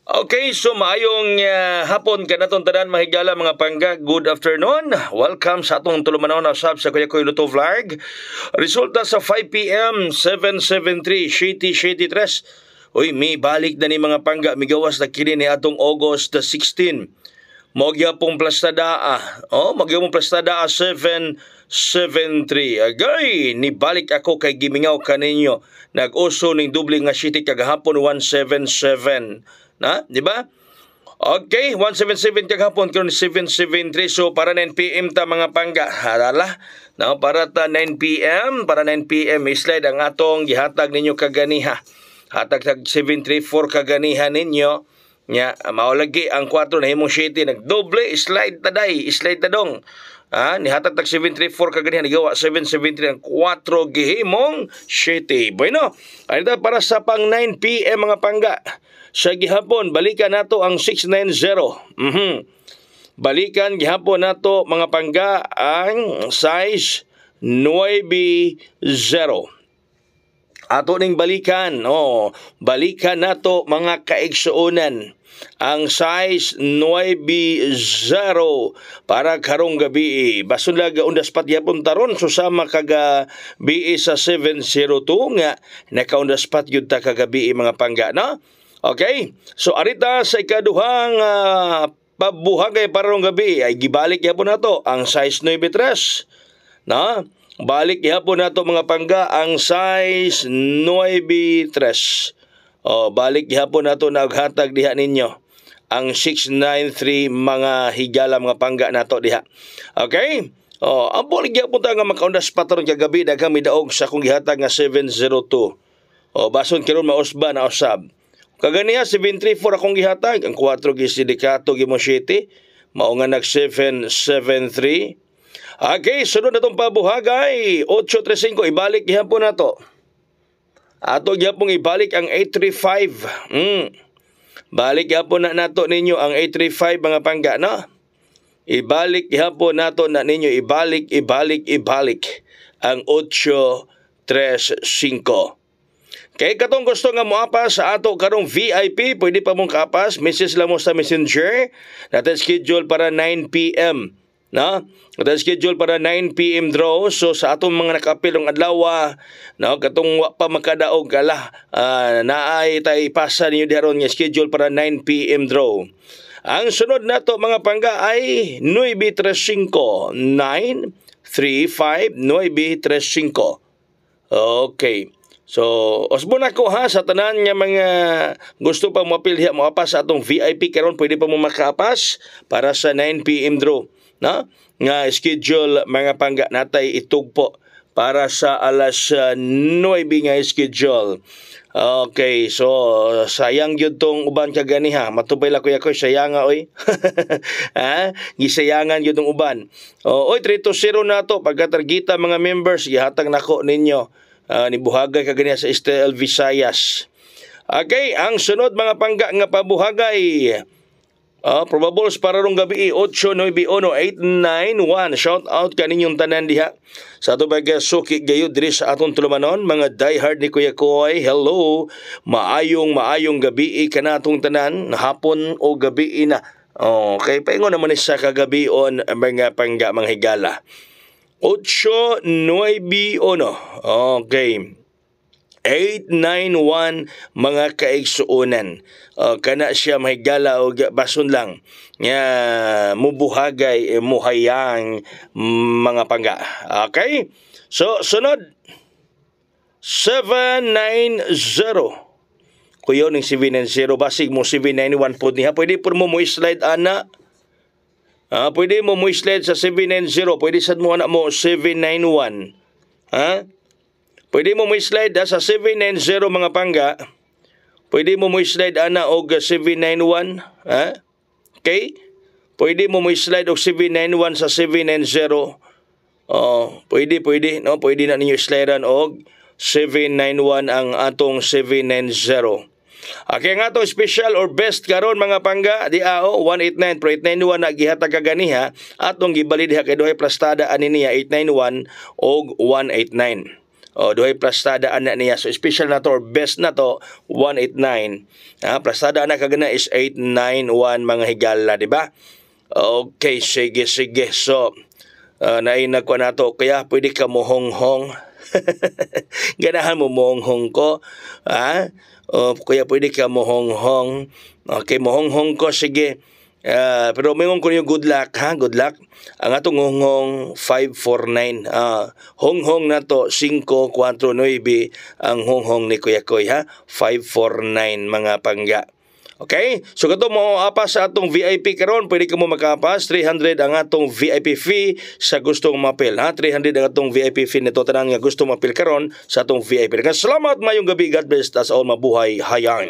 Okay, so maayong hapon ka naton tanan mahigala mga pangga. Good afternoon. Welcome sa atong tulumanon na sab sa Kuya Koy Luto Vlog. Resulta sa 5 p.m. 773 Shady 3. Uy, may balik na ni mga pangga. Migawas na kini ni atong August 16. Mogya pong plastadaa. Mogya pong plastadaa 773. Agay, nibalik ako kay gimingaw kaninyo. Nag-uso ning doble nga shiti kagahapon 177. Na, di ba? Okay, 177 kagahapon karon 773. So para 9 PM ta mga pangga. Harala. No, para ta 9 PM, para 9 PM slide ang atong gihatag ninyo kaganiha. Hatag tag 734 kaganiha ninyo. Nya maulagi ang 4 na himong shiti nagdoble slide taday, slide tadong. Nihatag tag 734 kaganiha nagawa 773 ang 4 gihimong shiti. Bueno, ayun para sa pang 9 PM mga pangga. Sa gihapon, balikan nato ang 690. Balikan gihapon nato mga pangga ang size 90. Ato ning balikan, balikan nato mga kaigsuonan ang size 90 para karong gabi. Basun laga undas pat gyapon taron susama kaga bi sa 702 nga nakaundas pat gyud ta kagabi mga pangga, no? Okay, so arita sa ikaduhang pabuhagay para rong gabi ay gibalik yapon nato ang size 93, na balik yapon nato mga pangga ang size 93. Balik yapon nato naghatag diha ninyo ang 693 mga higala mga pangga nato diha. Okay? Ang balik yapon ta nga makaundas patron kagabi daghang midaog sa kung gihatag nga 702. Bason karon mausba na usab. Kaganiya 734 akong gihatag, ang 4 gisidikato gimo 7, mao nga nag 773. Okay, sunod na itong pabuhagay 835, ibalik gihapon nato. Ato gihapon ibalik ang 835. Balik gihapon na nato ninyo ang 835 mga pangga, no? Ibalik gihapon nato na ninyo ibalik ang 835. Kay katong gusto nga moapas sa ato karong VIP, pwede pa mong kapas, message lang mo sa Messenger. Natin schedule para 9 PM. No? Natin schedule para 9 PM draw. So sa atong mga nakapilong adlaw, no, katong wa pa makadaog ala, naay tay ipasa ninyo diharon nga schedule para 9 PM draw. Ang sunod nato mga pangga ay 935 935 935. Okay. So, osbo na ko sa tanan nga mga gusto pa mapilya mo apas sa atong VIP karon pwede pa mo makapas para sa 9 PM draw, no? Nga schedule mga pangga natay itugpo para sa alas 9 nga schedule. Okay, so sayang gyud tong uban kaganiha. Matubay la kuya ko sayanga oy. Gisayangan gyud tong uban. Oy 320 nato pagkatargita mga members gihatag nako ninyo. Nibuhagay kaganiya sa STL Visayas. Okay, ang sunod mga pangga nga pabuhagay. Probables para rong gabi 891-891. Shout out kaninyong tanan diha. Sa ato baga suki gayud diri sa aton tulumanon mga diehard ni Kuya Koy. Hello. Maayong gabi kanatong tanan, hapon o gabi na. Okay, paingon naman sa kagabion mga pangga mga higala. 891. Okay. 891 mga kaigsuonan. Kana siya mahigala o bason lang. Mubuhagay, muhayang mga pangga. Okay? So, sunod. 790. Kuyo ng 790. Basig mo 791 po niya. Pwede po mo slide ana. Pwede mo slide sa 790. Pwede sad mo anak mo 791. Pwede mo slide sa 790 mga pangga. Pwede mo slide ana og 791. Okay? Pwede mo slide og 791 sa 790. Pwede no, pwede na ninyo slidean og 791 ang atong 790. Okay nga to special or best karon mga pangga di 189 pro 891 na gihatag kaganiha atong gibalid diha kay duhay plastada ani niya 891 og 189. Duhay plastada ana niya. So special na to or best na to 189. Plastada ana kagana is 891 mga higala, di ba? Okay, sige. So nainag ko na to, kaya pwede ka mohonghong. Ganahan mo mohonghong ko. Kaya pwede ka mohonghong. Okay, mohonghong ko, sige. Pero mayroon ko yung good luck, good luck. Ang atong honghong 549. Honghong na to 549 ang honghong ni Kuya Koy, 549 mga pangga. Okay? So kato mo apas sa atong VIP karon, pwede ka mo makapas 300 ang atong VIP fee sa gustong mapil, 300 ang atong VIP fee nito tanang nga gusto mapil karon sa atong VIP. Salamat mayong gabi, God bless us all, mabuhay hayang.